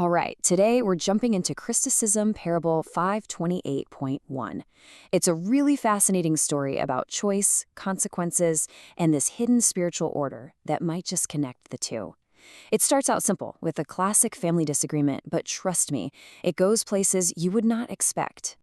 All right, today we're jumping into Crysticism Parable 528.1. It's a really fascinating story about choice, consequences, and this hidden spiritual order that might just connect the two. It starts out simple, with a classic family disagreement, but trust me, it goes places you would not expect.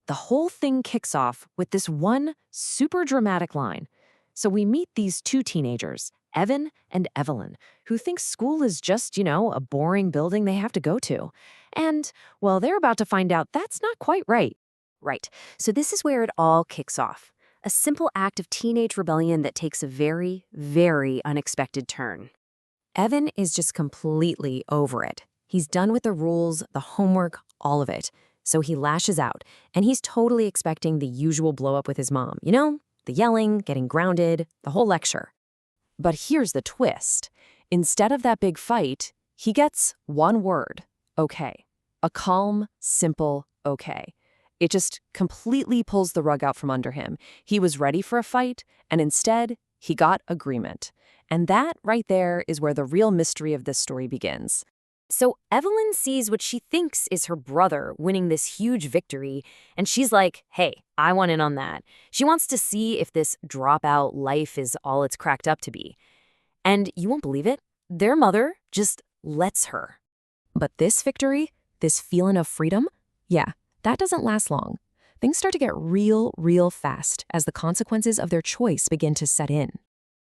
The whole thing kicks off with this one super dramatic line. So we meet these two teenagers, Evan and Evelyn, who think school is just, a boring building they have to go to. And, well, they're about to find out that's not quite right. Right. So this is where it all kicks off. A simple act of teenage rebellion that takes a very, very unexpected turn. Evan is just completely over it. He's done with the rules, the homework, all of it. So he lashes out, and he's totally expecting the usual blow-up with his mom. The yelling, getting grounded, the whole lecture. But here's the twist. Instead of that big fight, he gets one word, okay. A calm, simple okay. It just completely pulls the rug out from under him. He was ready for a fight, and instead, he got agreement. And that right there is where the real mystery of this story begins. So Evelyn sees what she thinks is her brother winning this huge victory, and she's like, hey, I want in on that. She wants to see if this dropout life is all it's cracked up to be. And you won't believe it, their mother just lets her. But this victory, this feeling of freedom, yeah, that doesn't last long. Things start to get real fast as the consequences of their choice begin to set in.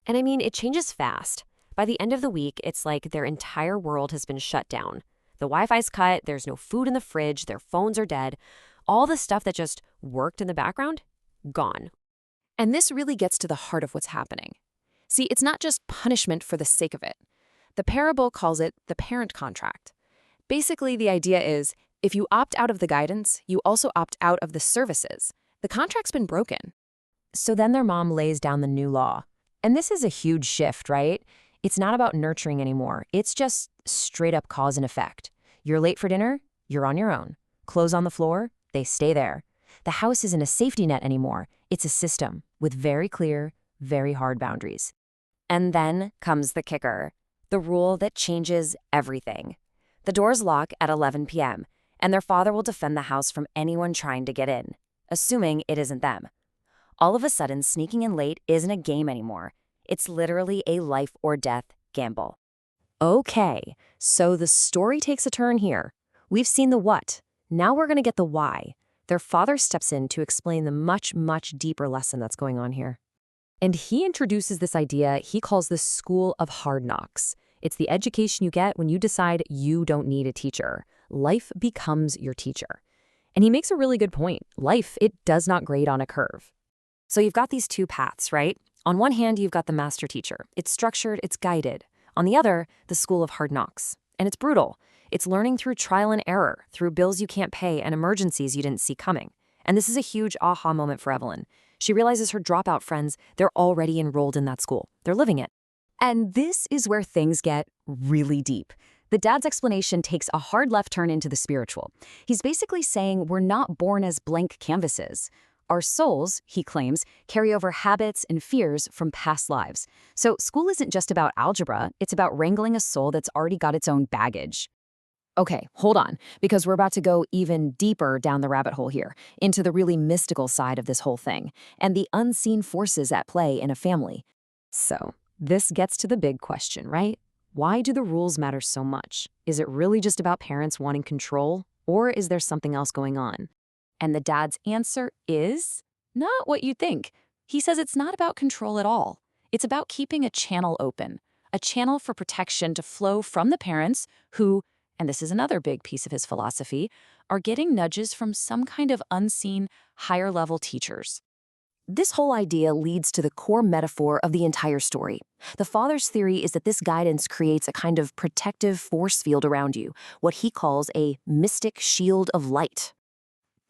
And I mean, it changes fast. By the end of the week, it's like their entire world has been shut down. The Wi-Fi's cut, there's no food in the fridge, their phones are dead. All the stuff that just worked in the background, gone. And this really gets to the heart of what's happening. See, it's not just punishment for the sake of it. The parable calls it the parent contract. Basically, the idea is, if you opt out of the guidance, you also opt out of the services. The contract's been broken. So then their mom lays down the new law. And this is a huge shift, right? It's not about nurturing anymore. It's just straight up cause and effect. You're late for dinner, you're on your own. Clothes on the floor, they stay there. The house isn't a safety net anymore. It's a system with very clear, very hard boundaries. And then comes the kicker, the rule that changes everything. The doors lock at 11 p.m., and their father will defend the house from anyone trying to get in, assuming it isn't them. All of a sudden, sneaking in late isn't a game anymore. It's literally a life or death gamble. Okay, so the story takes a turn here. We've seen the what. Now we're going to get the why. Their father steps in to explain the much deeper lesson that's going on here. And he introduces this idea he calls the school of hard knocks. It's the education you get when you decide you don't need a teacher. Life becomes your teacher. And he makes a really good point. Life, it does not grade on a curve. So you've got these two paths, right? On one hand, you've got the master teacher. It's structured, it's guided. On the other, the school of hard knocks. And it's brutal. It's learning through trial and error, through bills you can't pay and emergencies you didn't see coming. And this is a huge aha moment for Evelyn. She realizes her dropout friends, they're already enrolled in that school. They're living it. And this is where things get really deep. The dad's explanation takes a hard left turn into the spiritual. He's basically saying we're not born as blank canvases. Our souls, he claims, carry over habits and fears from past lives. So school isn't just about algebra, it's about wrangling a soul that's already got its own baggage. Okay, hold on, because we're about to go even deeper down the rabbit hole here, into the really mystical side of this whole thing, and the unseen forces at play in a family. So, this gets to the big question, right? Why do the rules matter so much? Is it really just about parents wanting control, or is there something else going on? And the dad's answer is not what you think. He says it's not about control at all. It's about keeping a channel open, a channel for protection to flow from the parents who, and this is another big piece of his philosophy, are getting nudges from some kind of unseen, higher-level teachers. This whole idea leads to the core metaphor of the entire story. The father's theory is that this guidance creates a kind of protective force field around you, what he calls a mystic shield of light.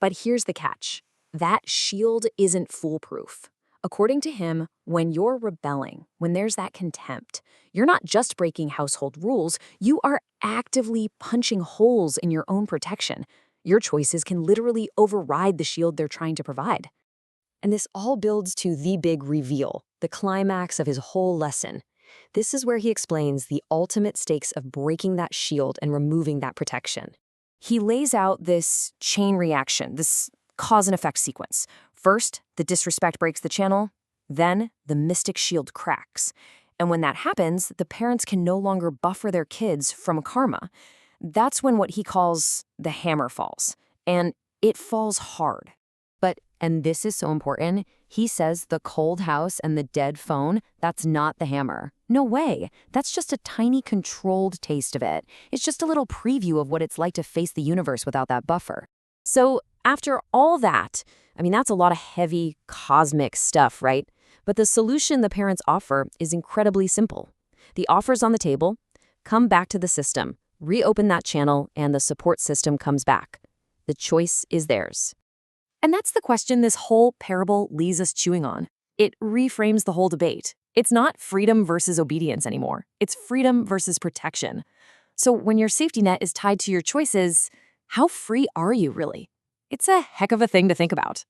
But here's the catch. That shield isn't foolproof. According to him, when you're rebelling, when there's that contempt, you're not just breaking household rules, you are actively punching holes in your own protection. Your choices can literally override the shield they're trying to provide. And this all builds to the big reveal, the climax of his whole lesson. This is where he explains the ultimate stakes of breaking that shield and removing that protection. He lays out this chain reaction, this cause and effect sequence. First, the disrespect breaks the channel, then the mystic shield cracks. And when that happens, the parents can no longer buffer their kids from karma. That's when what he calls the hammer falls. And it falls hard. And this is so important, he says the cold house and the dead phone, that's not the hammer. No way. That's just a tiny controlled taste of it. It's just a little preview of what it's like to face the universe without that buffer. So after all that, that's a lot of heavy cosmic stuff, right? But the solution the parents offer is incredibly simple. The offer's on the table. Come back to the system. Reopen that channel and the support system comes back. The choice is theirs. And that's the question this whole parable leaves us chewing on. It reframes the whole debate. It's not freedom versus obedience anymore. It's freedom versus protection. So when your safety net is tied to your choices, how free are you really? It's a heck of a thing to think about.